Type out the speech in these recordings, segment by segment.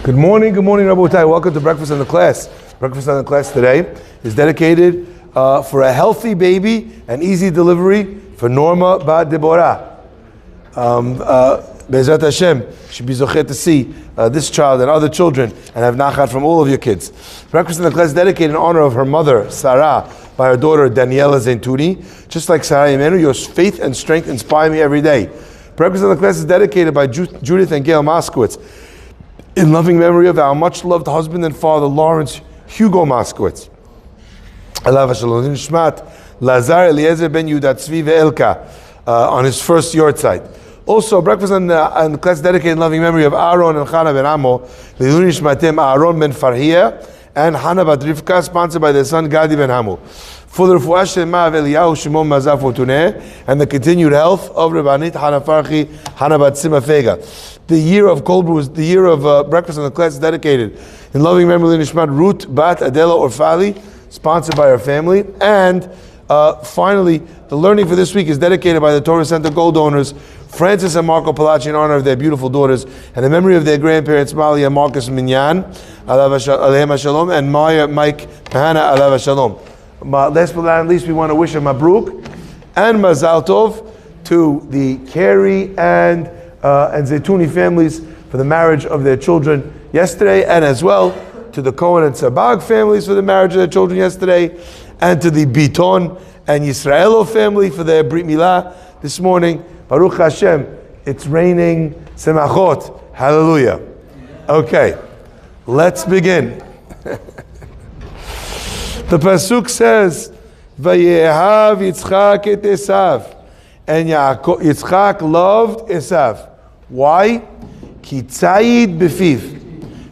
Good morning, Rabotai. Welcome to Breakfast in the Class. Breakfast in the Class today is dedicated for a healthy baby and easy delivery for Norma Bat Deborah. Be'ezrat Hashem, should be zochet to see this child and other children and have nachat from all of your kids. Breakfast in the Class is dedicated in honor of her mother, Sarah, by her daughter, Daniela Zentuni. Just like Sarah Yemenu, your faith and strength inspire me every day. Breakfast in the Class is dedicated by Judith and Gail Moskowitz, in loving memory of our much-loved husband and father, Lawrence Hugo Moskowitz. Alav Shalom Nishmat Lazar Eliezer ben Yudat Tzvi ve'Elka on his first yahrzeit. Also, breakfast on the class dedicated in loving memory of Aaron and Chana ben Amo, Leilun Nishmatem Aaron ben Farhia and Hana bat Rivka, sponsored by their son Gadi ben Hamu. For the refuah shlema of Eliyahu Shimon Mazaf Fortuné and the continued health of Rabbanit Hana Farchi Hana bat Sima Fega. The year of cold brew is the year of breakfast on the class is dedicated in loving memory of Nishmat Ruth Bat Adela Orfali, sponsored by her family. And finally, the learning for this week is dedicated by the Torah Center Gold donors Francis and Marco Palacci in honor of their beautiful daughters and in memory of their grandparents Malia and Marcus Minyan Alehem Shalom and Maya Mike Hana Alav Shalom. Last but not least, we want to wish a Mabruk and Mazal Tov to the Carey and Zaytuni families for the marriage of their children yesterday, and as well to the Cohen and Sabag families for the marriage of their children yesterday, and to the Biton and Yisraelo family for their Brit Milah this morning. Baruch Hashem, it's raining semachot. Hallelujah. Okay, let's begin. The pasuk says, "Vayehav Yitzchak et Esav," and Yitzchak loved Esav. Why? Ki tzayid befiv,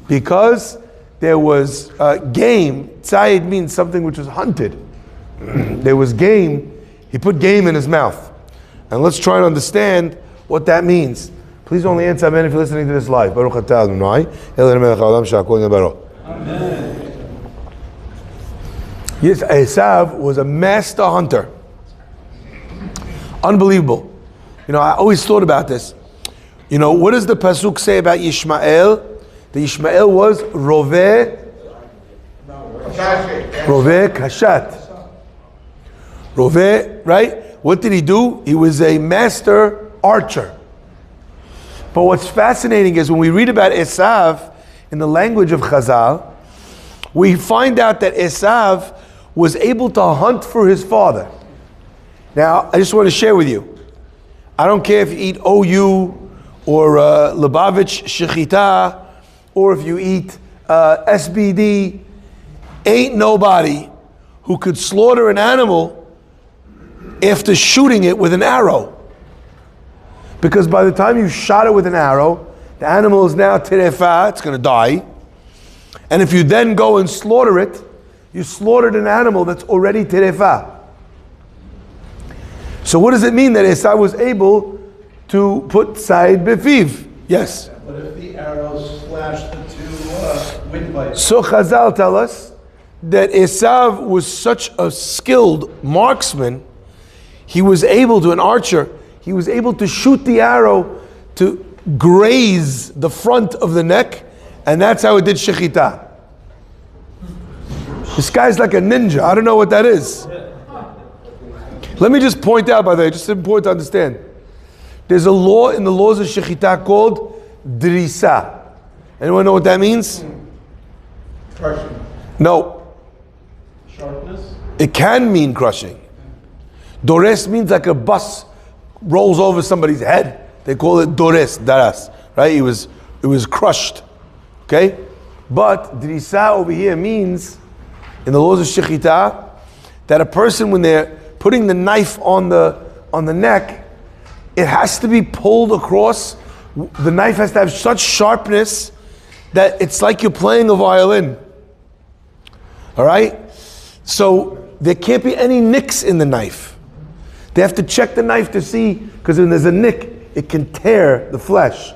because there was game. Tzayid means something which was hunted. There was game. He put game in his mouth. And let's try and understand what that means. Please only answer amen if you're listening to this live. Baruch atah Adonai, Eloheinu melech haolam she'akol nibaro. Amen. Yes, Esav was a master hunter. Unbelievable. You know, I always thought about this. You know, what does the pasuk say about Yishmael? The Yishmael was Roveh Kashat. Roveh, right? What did he do? He was a master archer. But what's fascinating is when we read about Esav in the language of Chazal, we find out that Esav was able to hunt for his father. Now, I just want to share with you. I don't care if you eat OU or Lubavitch Shechita, or if you eat SBD, ain't nobody who could slaughter an animal after shooting it with an arrow. Because by the time you shot it with an arrow, the animal is now terefa, it's going to die. And if you then go and slaughter it, you slaughtered an animal that's already terefa. So what does it mean that Esau was able to put side befiv? Yes? But if the arrows slashed the two windpipes? So Chazal tell us that Esau was such a skilled marksman, he was able to, an archer, he was able to shoot the arrow to graze the front of the neck, and that's how it did shechita. This guy's like a ninja. I don't know what that is. Let me just point out, by the way, just important to understand. There's a law in the laws of shechita called drisa. Anyone know what that means? Crushing. No. Sharpness? It can mean crushing. Dores means like a bus rolls over somebody's head. They call it dores, daras, right? It was crushed, okay? But drisa over here means, in the laws of shechita, that a person, when they're putting the knife on the neck, it has to be pulled across. The knife has to have such sharpness that it's like you're playing a violin. All right? So there can't be any nicks in the knife. They have to check the knife to see, because when there's a nick, it can tear the flesh.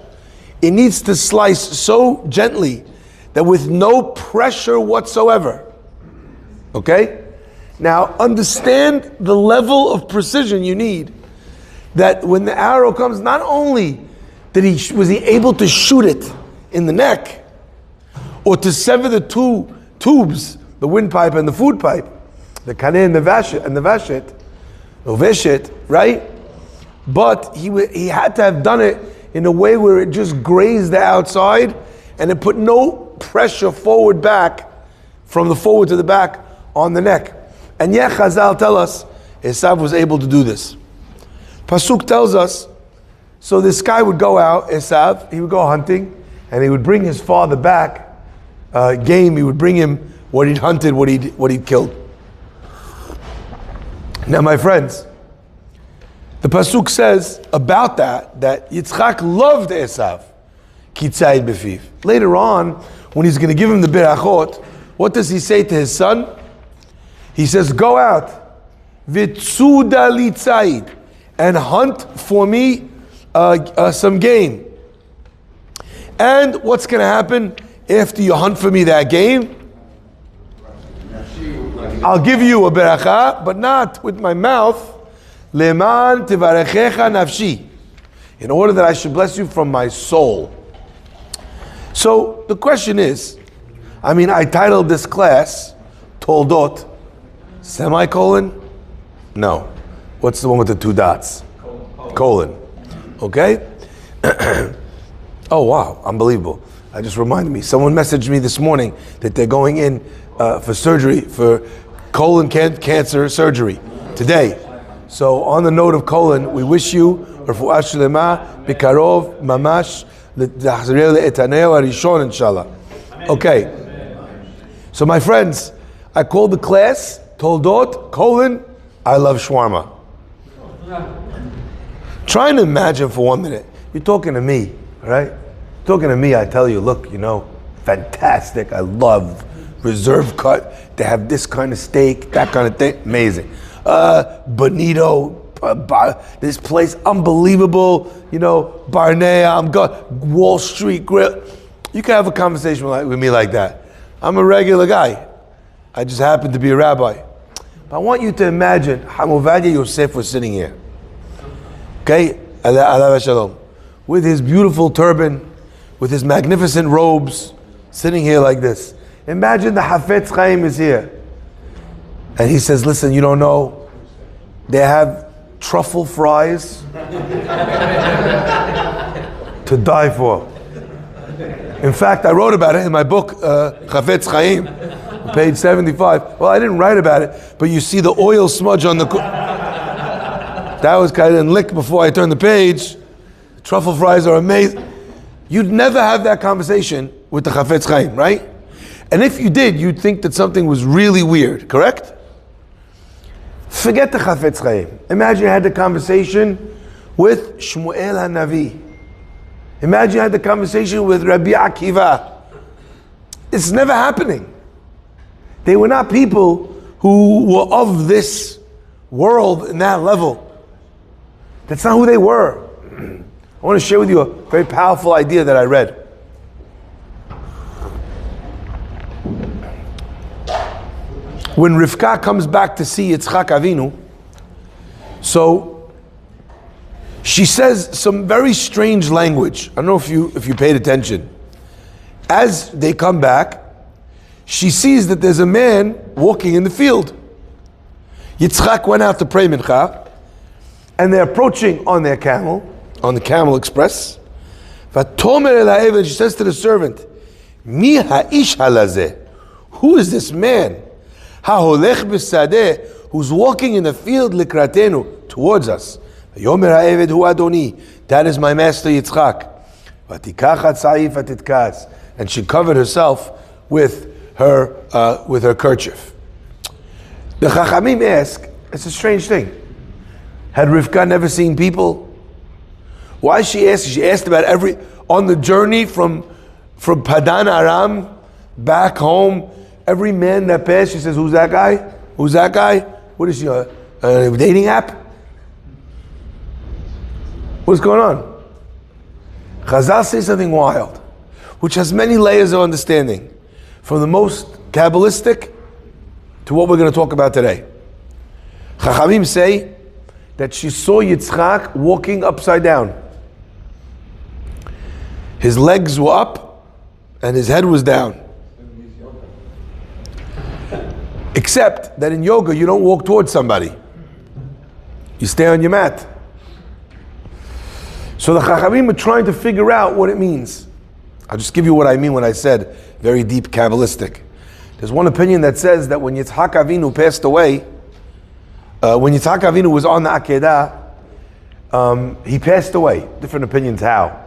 It needs to slice so gently that with no pressure whatsoever. Okay? Now, understand the level of precision you need. That when the arrow comes, not only was he able to shoot it in the neck, or to sever the two tubes, the windpipe and the food pipe, the kaneh and the veshet, right? But he had to have done it in a way where it just grazed the outside and it put no pressure forward back, from the forward to the back on the neck. And yet Chazal tell us Esav was able to do this. Pasuk tells us, so this guy would go out, Esav, he would go hunting, and he would bring his father back game. He would bring him what he'd hunted, what he'd killed. Now, my friends, the pasuk says about that Yitzchak loved Esav, kitzayid befiv. Later on, when he's going to give him the berachot, what does he say to his son? He says, "Go out, vitzuda litzayid, and hunt for me some game. And what's going to happen after you hunt for me that game? I'll give you a beracha, but not with my mouth. Leman tivarechecha nafshi, in order that I should bless you from my soul." So the question is, I titled this class Toldot, semicolon? No. What's the one with the two dots? Colon. Okay? Oh wow, unbelievable. I just reminded me, someone messaged me this morning that they're going in for surgery, for colon cancer surgery today. So on the note of colon, we wish you refuah shlema bikarov mamash l'tachzireh le'etaneo harishon inshallah. Okay. So my friends, I called the class Toldot, colon, I love Shwarma. Trying to imagine for 1 minute, you're talking to me, right? Talking to me, I tell you, look, fantastic, I love reserve cut, to have this kind of steak, that kind of thing, amazing. Bonito, this place, unbelievable, Barnea, I'm going, Wall Street Grill. You can have a conversation with me like that. I'm a regular guy. I just happen to be a rabbi. But I want you to imagine how Ovadia Yosef was sitting here. Okay? Alav Shalom. With his beautiful turban, with his magnificent robes, sitting here like this. Imagine the Hafetz Chaim is here. And he says, listen, you don't know, they have truffle fries to die for. In fact, I wrote about it in my book, Hafetz Chaim, page 75. Well, I didn't write about it, but you see the oil smudge on the... That was kind of lick before I turned the page. Truffle fries are amazing. You'd never have that conversation with the Hafetz Chaim, right? And if you did, you'd think that something was really weird, correct? Forget the Hafetz Chaim. Imagine you had the conversation with Shmuel HaNavi. Imagine you had the conversation with Rabbi Akiva. It's never happening. They were not people who were of this world in that level. That's not who they were. I want to share with you a very powerful idea that I read. When Rivka comes back to see Yitzchak Avinu, so she says some very strange language. I don't know if you paid attention. As they come back, she sees that there's a man walking in the field. Yitzchak went out to pray mincha, and they're approaching on their camel, on the camel express. Vatomer el ha'eved, she says to the servant, Mi ha'ish halazeh? Who is this man? Ha'holech b'sadeh, who's walking in the field likratenu, towards us. Yomer ha'eved hu adoni, that is my master Yitzchak. Vatikach hatzayif atitkas, and she covered herself with her kerchief. The Chachamim ask, it's a strange thing. Had Rivka never seen people? Why she asked? She asked about on the journey from Padan Aram back home, every man that passed, she says, who's that guy? Who's that guy? What is she, a dating app? What's going on? Chazal says something wild, which has many layers of understanding, from the most Kabbalistic to what we're going to talk about today. Chachamim say that she saw Yitzchak walking upside down. His legs were up and his head was down. Except that in yoga, you don't walk towards somebody. You stay on your mat. So the Chachamim are trying to figure out what it means. I'll just give you what I mean when I said very deep Kabbalistic. There's one opinion that says that when Yitzhak Avinu passed away, when Yitzhak Avinu was on the Akedah, he passed away. Different opinions how.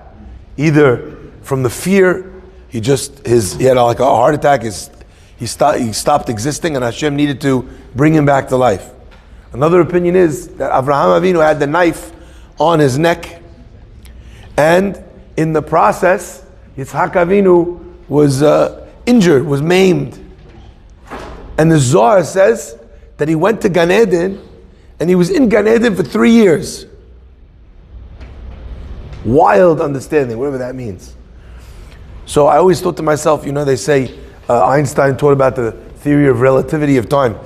Either from the fear, he had like a heart attack, he stopped existing and Hashem needed to bring him back to life. Another opinion is that Avraham Avinu had the knife on his neck, and in the process, Yitzhak Avinu was injured, was maimed. And the Zohar says that he went to Gan Eden, and he was in Gan Eden for 3 years. Wild understanding, whatever that means. So I always thought to myself, they say Einstein taught about the theory of relativity of time.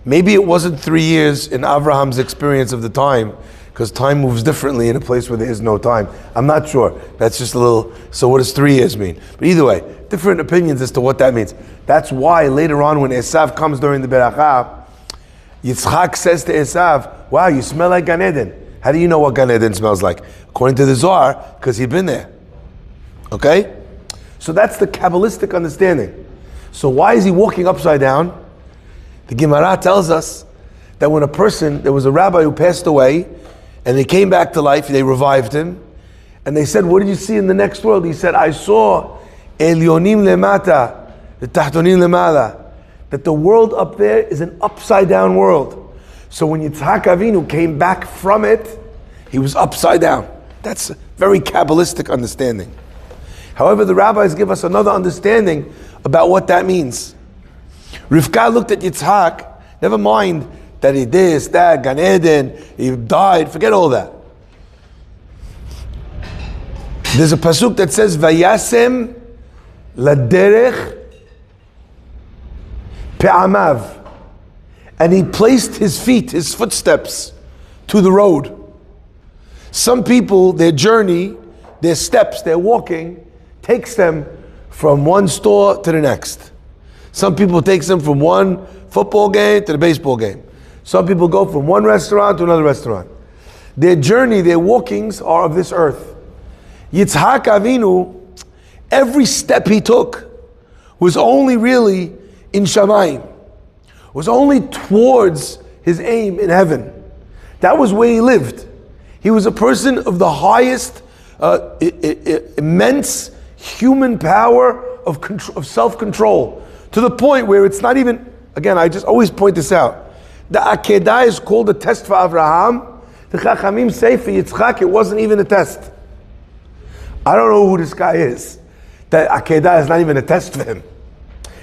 Maybe it wasn't 3 years in Abraham's experience of the time, because time moves differently in a place where there is no time. I'm not sure. That's just a little, so what does 3 years mean? But either way, different opinions as to what that means. That's why later on when Esav comes during the Berachah, Yitzchak says to Esav, wow, you smell like Gan Eden. How do you know what Gan Eden smells like? According to the Zohar, because he'd been there. Okay? So that's the Kabbalistic understanding. So why is he walking upside down? The Gemara tells us that when there was a rabbi who passed away, and he came back to life, they revived him, and they said, what did you see in the next world? He said, I saw Elyonim lemata, the Tahtonim lemala, that the world up there is an upside down world. So when Yitzhak Avinu came back from it, he was upside down. That's a very Kabbalistic understanding. However, the rabbis give us another understanding about what that means. Rivka looked at Yitzhak, never mind that he this, that, Gan Eden, he died, forget all that. There's a pasuk that says, Vayasem laderech pe'amav, and he placed his feet, his footsteps, to the road. Some people, their journey, their steps, their walking, takes them from one store to the next. Some people takes them from one football game to the baseball game. Some people go from one restaurant to another restaurant. Their journey, their walkings are of this earth. Yitzhak Avinu, every step he took was only really in Shamayim, was only towards his aim in heaven. That was where he lived. He was a person of the highest, immense human power of self-control, to the point where it's not even, again, I just always point this out, the Akedah is called a test for Avraham. The Chachamim say for Yitzchak, it wasn't even a test. I don't know who this guy is. That Akedah is not even a test for him.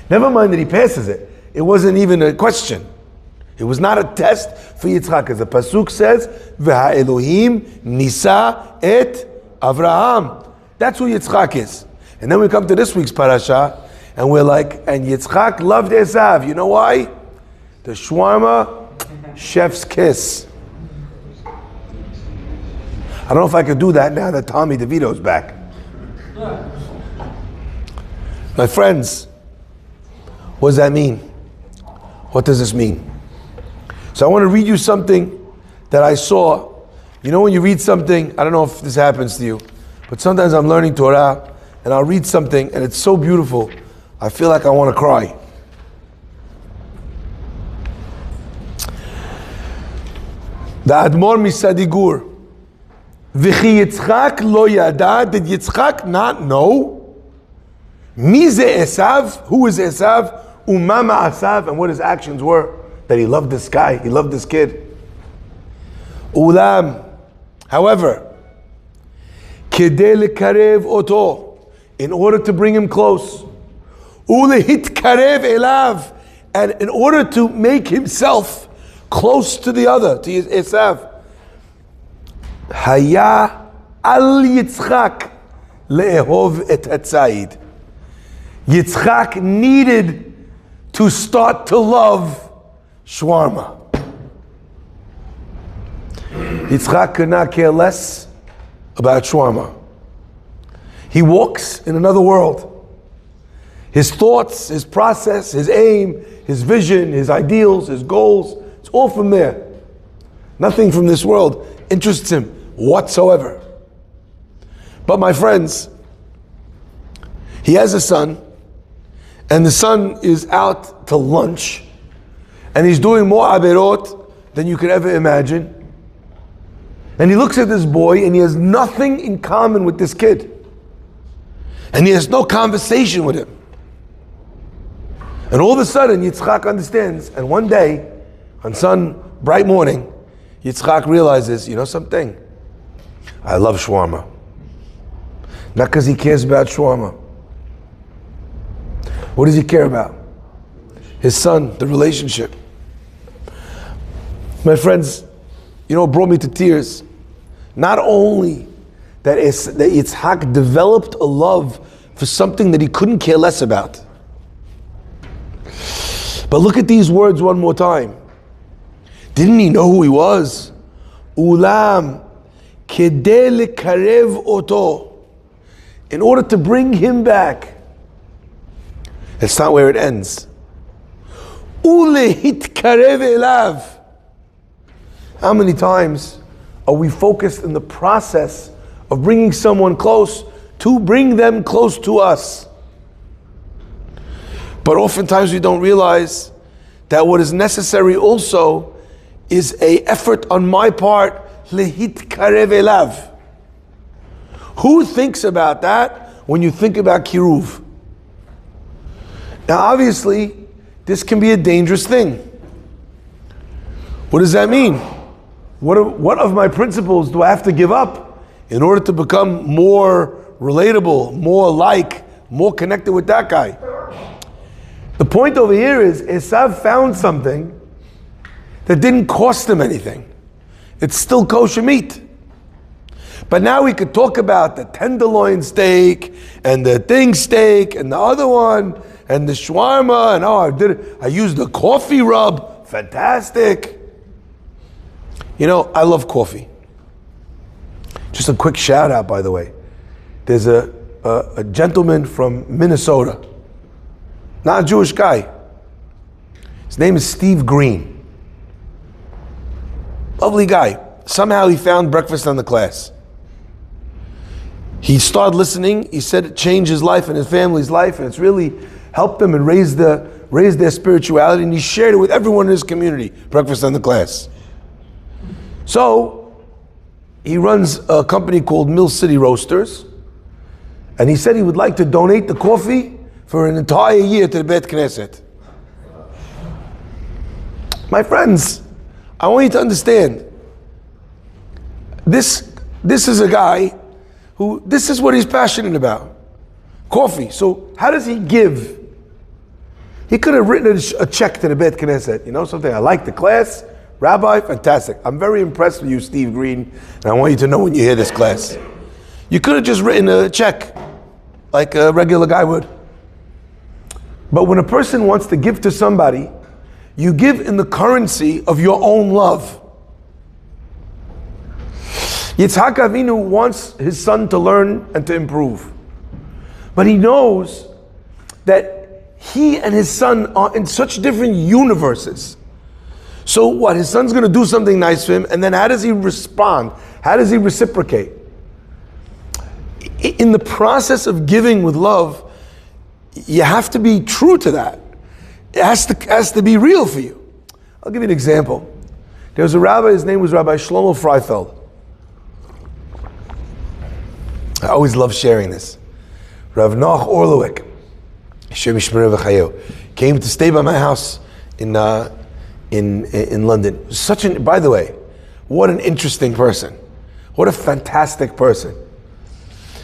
Never mind that he passes it. It wasn't even a question. It was not a test for Yitzchak. As the Pasuk says, V'ha Elohim nisa et Avraham. That's who Yitzchak is. And then we come to this week's parasha, and we're like, and Yitzchak loved Esav. You know why? The Shwarma, chef's kiss. I don't know if I could do that now that Tommy DeVito's back. My friends, what does that mean? What does this mean? So I want to read you something that I saw. You know when you read something, I don't know if this happens to you, but sometimes I'm learning Torah, and I'll read something, and it's so beautiful, I feel like I want to cry. The Admor Misadigur. V'chi Yitzchak lo yada. Did Yitzchak not know? Mi ze Esav. Who is Esav? Uma ma'asav. And what his actions were. That he loved this guy. He loved this kid. Ulam. However, kedei lekarev oto. In order to bring him close. Ulehit karev elav. And in order to make himself close to the other, to Esav. Haya al Yitzchak le'ehov et hatzayid. Yitzchak needed to start to love Shwarma. Yitzchak could not care less about Shwarma. He walks in another world. His thoughts, his process, his aim, his vision, his ideals, his goals, it's all from there. Nothing from this world interests him whatsoever. But my friends, he has a son, and the son is out to lunch, and he's doing more averot than you could ever imagine. And he looks at this boy, and he has nothing in common with this kid. And he has no conversation with him. And all of a sudden, Yitzchak understands, and one day, on some bright morning, Yitzchak realizes, you know something? I love shawarma. Not because he cares about shawarma. What does he care about? His son, the relationship. My friends, you know what brought me to tears? Not only that Yitzchak developed a love for something that he couldn't care less about. But look at these words one more time. Didn't he know who he was? Ulam kedei lekarev oto. In order to bring him back. That's not where it ends. Ulehitkarev elav. How many times are we focused in the process of bringing someone close to bring them close to us? But oftentimes we don't realize that what is necessary also is an effort on my part, lehitkarev elav. Who thinks about that when you think about kiruv? Now obviously, this can be a dangerous thing. What does that mean? What of my principles do I have to give up in order to become more relatable, more connected with that guy? The point over here is Esav found something that didn't cost him anything. It's still kosher meat. But now we could talk about the tenderloin steak and the thing steak and the other one and the shwarma and I used the coffee rub. Fantastic. You know, I love coffee. Just a quick shout out, by the way. There's a gentleman from Minnesota, not a Jewish guy. His name is Steve Green. Lovely guy. Somehow he found breakfast on the class. He started listening. He said it changed his life and his family's life, and it's really helped them and raised their spirituality, and he shared it with everyone in his community. Breakfast on the class. So, he runs a company called Mill City Roasters, and he said he would like to donate the coffee for an entire year to the Beit Knesset. My friends, I want you to understand, this is a guy who, this is what he's passionate about. Coffee. So how does he give? He could have written a check to the Beit Knesset. You know something? I like the class. Rabbi, fantastic. I'm very impressed with you, Steve Green, and I want you to know when you hear this class. You could have just written a check like a regular guy would. But when a person wants to give to somebody, you give in the currency of your own love. Yitzhak Avinu wants his son to learn and to improve. But he knows that he and his son are in such different universes. So what? His son's going to do something nice for him, and then how does he respond? How does he reciprocate? In the process of giving with love, you have to be true to that. It has to be real for you. I'll give you an example. There was a rabbi, his name was Rabbi Shlomo Freifeld. I always love sharing this. Rav Noach Orlowek, Hashem Yishmereh V'chayo, came to stay by my house in London. By the way, what an interesting person. What a fantastic person.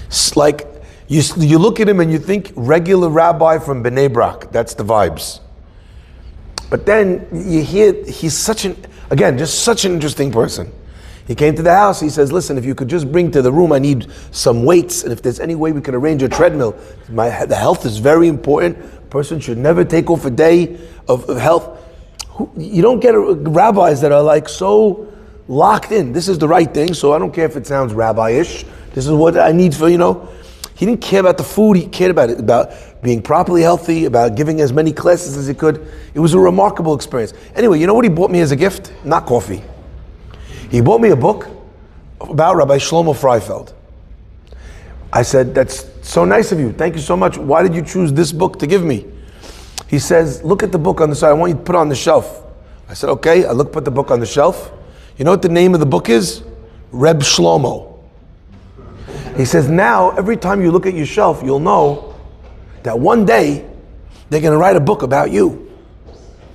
It's like, you look at him and you think regular rabbi from Bnei Brak. That's the vibes. But then you hear, he's such an interesting person. He came to the house, he says, listen, if you could just bring to the room, I need some weights, and if there's any way we can arrange a treadmill. The health is very important. A person should never take off a day of health. You don't get rabbis that are like so locked in. This is the right thing, so I don't care if it sounds rabbi-ish. This is what I need for, He didn't care about the food, he cared about being properly healthy, about giving as many classes as he could. It was a remarkable experience. Anyway, you know what he bought me as a gift? Not coffee. He bought me a book about Rabbi Shlomo Freifeld. I said, that's so nice of you. Thank you so much. Why did you choose this book to give me? He says, look at the book on the side. I want you to put it on the shelf. I said, okay. I put the book on the shelf. You know what the name of the book is? Reb Shlomo. He says, now, every time you look at your shelf, you'll know that one day they're going to write a book about you.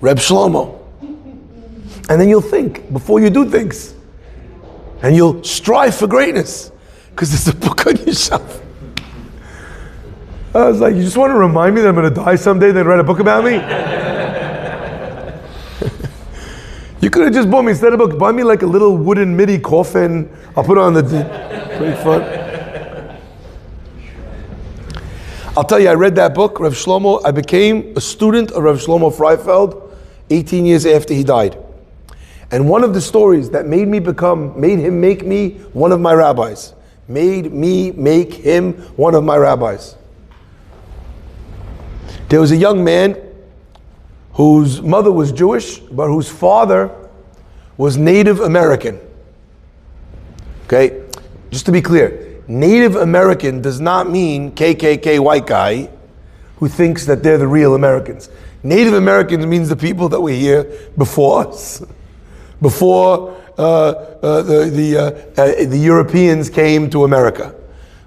Reb Shlomo. And then you'll think before you do things. And you'll strive for greatness. Because there's a book on your shelf. I was like, you just want to remind me that I'm going to die someday, then write a book about me? You could have just bought me, instead of a book, buy me like a little wooden MIDI coffin. I'll put it on the pretty fun. I'll tell you, I read that book, Rav Shlomo. I became a student of Rav Shlomo Freifeld 18 years after he died. And one of the stories that made him make me one of my rabbis. Made me make him one of my rabbis. There was a young man whose mother was Jewish, but whose father was Native American. Okay? Just to be clear, Native American does not mean KKK white guy who thinks that they're the real Americans. Native Americans means the people that were here before us, before the Europeans came to America.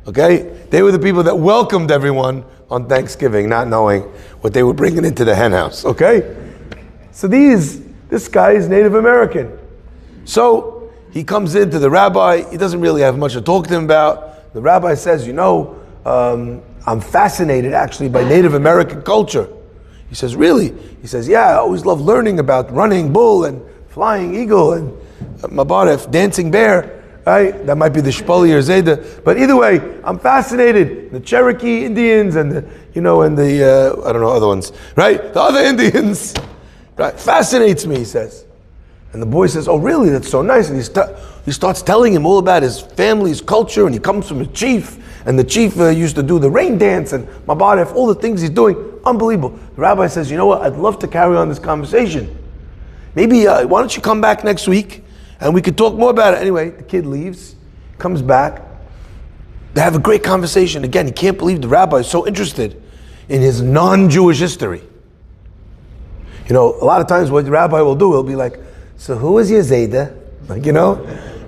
Okay? They were the people that welcomed everyone on Thanksgiving, not knowing what they were bringing into the hen house. Okay? So this guy is Native American. So he comes into the rabbi. He doesn't really have much to talk to him about. The rabbi says, I'm fascinated actually by Native American culture. He says, really? He says, yeah, I always love learning about running bull and flying eagle and mabaref, dancing bear. Right? That might be the Shpali or Zeta. But either way, I'm fascinated. The Cherokee Indians and I don't know, other ones. Right? The other Indians. Right? Fascinates me, he says. And the boy says, oh really? That's so nice. And he starts telling him all about his family, his culture, and he comes from a chief. And the chief used to do the rain dance and mabaref, all the things he's doing. Unbelievable. The rabbi says, you know what? I'd love to carry on this conversation. Maybe, why don't you come back next week? And we could talk more about it. Anyway, the kid leaves, comes back. They have a great conversation. Again, he can't believe the rabbi is so interested in his non-Jewish history. A lot of times what the rabbi will do, he'll be like, so who is your Zayda?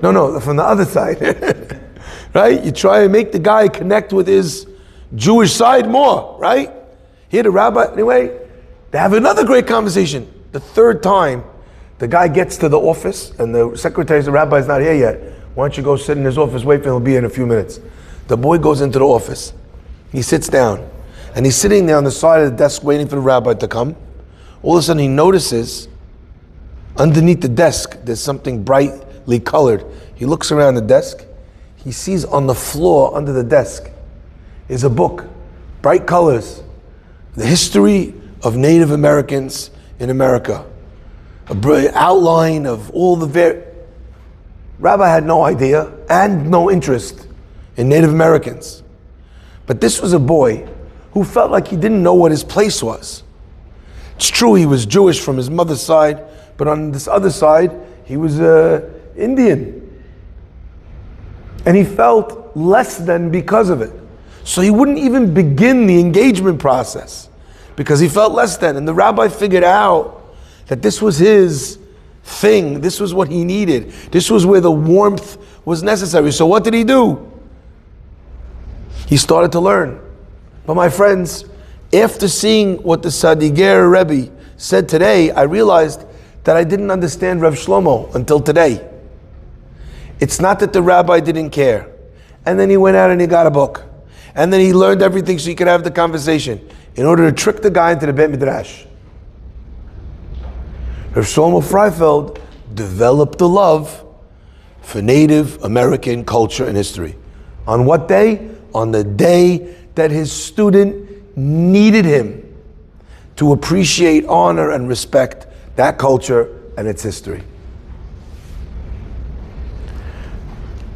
No, from the other side. Right? You try and make the guy connect with his Jewish side more, right? Here the rabbi, anyway, they have another great conversation. The third time, the guy gets to the office, and the secretary says, the rabbi's not here yet. Why don't you go sit in his office, wait for him, he'll be in a few minutes. The boy goes into the office. He sits down, and he's sitting there on the side of the desk waiting for the rabbi to come. All of a sudden he notices, underneath the desk, there's something brightly colored. He looks around the desk. He sees on the floor under the desk is a book, bright colors, the history of Native Americans in America. A outline of all the Rabbi had no idea and no interest in Native Americans. But this was a boy who felt like he didn't know what his place was. It's true he was Jewish from his mother's side, but on this other side, he was Indian. And he felt less than because of it. So he wouldn't even begin the engagement process because he felt less than. And the rabbi figured out that this was his thing. This was what he needed. This was where the warmth was necessary. So what did he do? He started to learn. But my friends, after seeing what the Sadiger Rebbe said today, I realized that I didn't understand Rav Shlomo until today. It's not that the rabbi didn't care. And then he went out and he got a book. And then he learned everything so he could have the conversation in order to trick the guy into the Bet Midrash. Rav Shlomo Freifeld developed a love for Native American culture and history. On what day? On the day that his student needed him to appreciate, honor, and respect that culture and its history.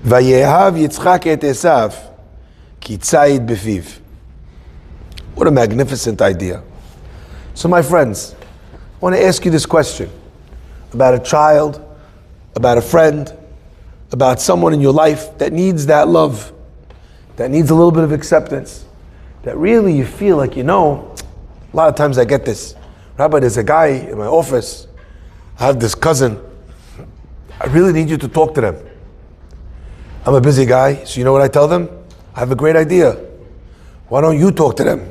Vayehav Yitzchak et Esav, ki tzayid befiv. What a magnificent idea. So my friends, I want to ask you this question about a child, about a friend, about someone in your life that needs that love, that needs a little bit of acceptance, that really you feel like, a lot of times I get this. Rabbi, there's a guy in my office, I have this cousin, I really need you to talk to them. I'm a busy guy, so you know what I tell them? I have a great idea. Why don't you talk to them?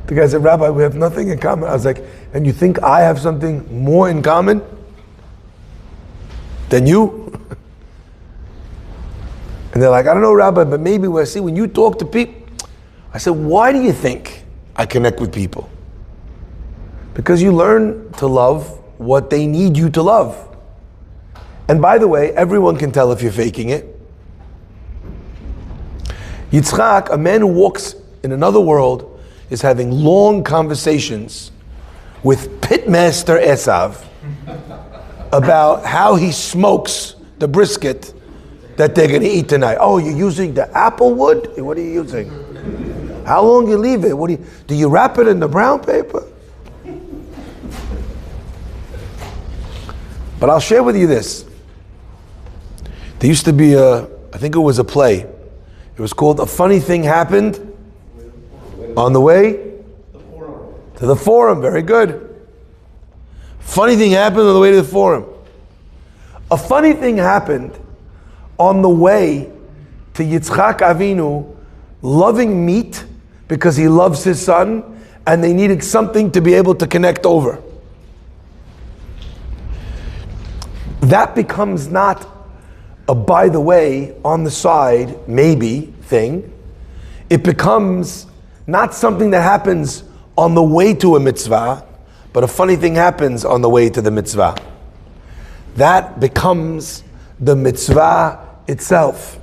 The guy said, Rabbi, we have nothing in common. I was like, and you think I have something more in common than you? And they're like, I don't know, Rabbi, but maybe when you talk to people. I said, why do you think I connect with people? Because you learn to love what they need you to love. And by the way, everyone can tell if you're faking it. Yitzchak, a man who walks in another world, is having long conversations with pitmaster Esav about how he smokes the brisket that they're going to eat tonight. Oh, you're using the apple wood? What are you using? How long you leave it? Do you wrap it in the brown paper? But I'll share with you this. There used to be I think it was a play. It was called A Funny Thing Happened on the Way to the Forum. Very good. Funny thing happened on the way to the Forum. A funny thing happened on the way to Yitzchak Avinu loving meat because he loves his son, and they needed something to be able to connect over. That becomes not a by the way, on the side, maybe thing. It becomes not something that happens on the way to a mitzvah, but a funny thing happens on the way to the mitzvah. That becomes the mitzvah itself.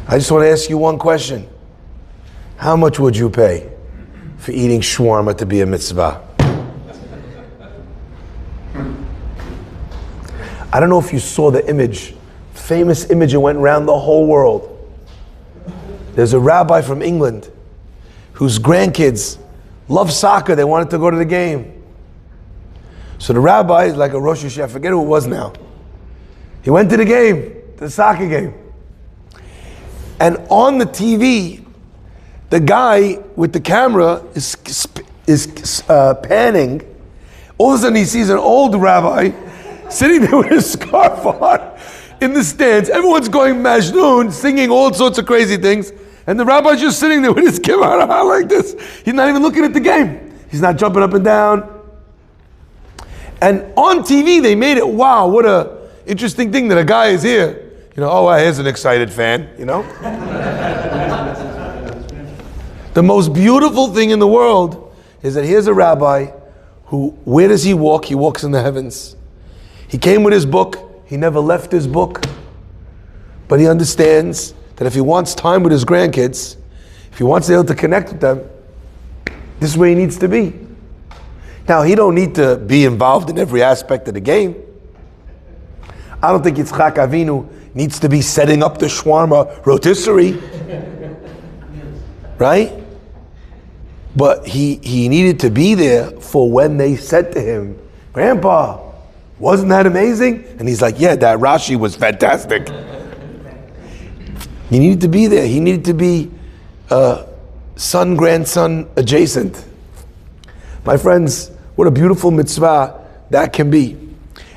I just want to ask you one question. How much would you pay for eating shwarma to be a mitzvah? I don't know if you saw the image, famous image, it went around the whole world. There's a rabbi from England whose grandkids love soccer, they wanted to go to the game. So the rabbi is like a Rosh Hashanah, I forget who it was now. He went to the game, to the soccer game. And on the TV, the guy with the camera is panning. All of a sudden he sees an old rabbi sitting there with his scarf on in the stands. Everyone's going Majnun, singing all sorts of crazy things. And the rabbi's just sitting there with his camera like this. He's not even looking at the game. He's not jumping up and down. And on TV, they made it, wow, what a interesting thing that a guy is here. Here's an excited fan, The most beautiful thing in the world is that here's a rabbi who, where does he walk? He walks in the heavens. He came with his book. He never left his book. But he understands that if he wants time with his grandkids, if he wants to be able to connect with them, this is where he needs to be. Now, he don't need to be involved in every aspect of the game. I don't think Yitzchak Avinu needs to be setting up the Shwarma rotisserie. Right? But he needed to be there for when they said to him, Grandpa, wasn't that amazing? And he's like, yeah, that Rashi was fantastic. He needed to be there. He needed to be son, grandson adjacent. My friends, what a beautiful mitzvah that can be.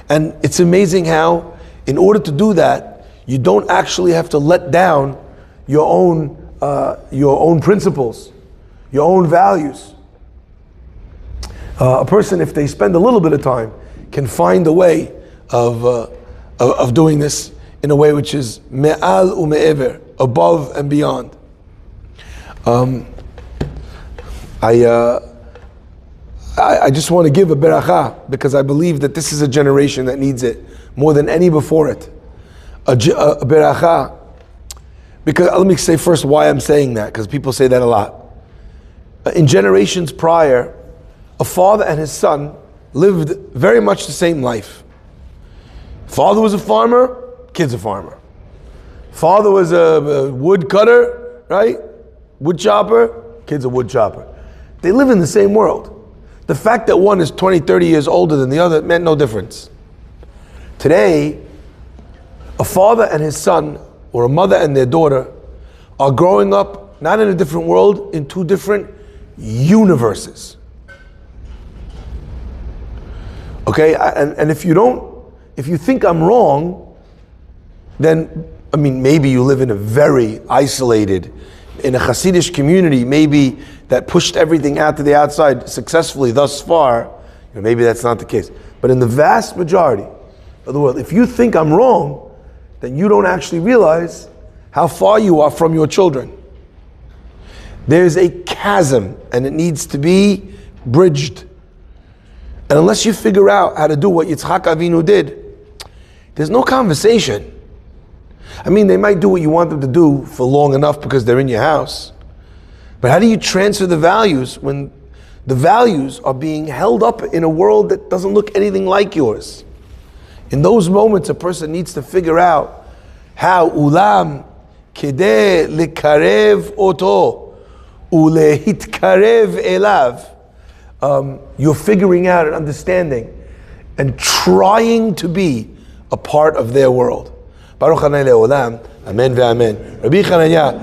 And it's amazing how, in order to do that, you don't actually have to let down your own principles, your own values. A person, if they spend a little bit of time, can find a way of doing this in a way which is me'al u'me'ever, above and beyond. I just want to give a beracha because I believe that this is a generation that needs it more than any before it. A beracha. Because let me say first why I'm saying that, because people say that a lot. In generations prior, a father and his son lived very much the same life. Father was a farmer, kid's a farmer. Father was a wood cutter, right? Wood chopper, kid's a wood chopper. They live in the same world. The fact that one is 20, 30 years older than the other meant no difference. Today, a father and his son, or a mother and their daughter, are growing up not in a different world, in two different universes. Okay, and if you think I'm wrong, then, I mean, maybe you live in a very isolated, in a Hasidic community, maybe that pushed everything out to the outside successfully thus far, maybe that's not the case. But in the vast majority of the world, if you think I'm wrong, then you don't actually realize how far you are from your children. There's a chasm, and it needs to be bridged. And unless you figure out how to do what Yitzchak Avinu did, there's no conversation. I mean, they might do what you want them to do for long enough because they're in your house. But how do you transfer the values when the values are being held up in a world that doesn't look anything like yours? In those moments, a person needs to figure out how ulam kedeh lekarev oto ulehitkarev elav. You're figuring out and understanding and trying to be a part of their world. Baruch Hanei Le'olam. Amen ve'amen. Rabbi Chananya.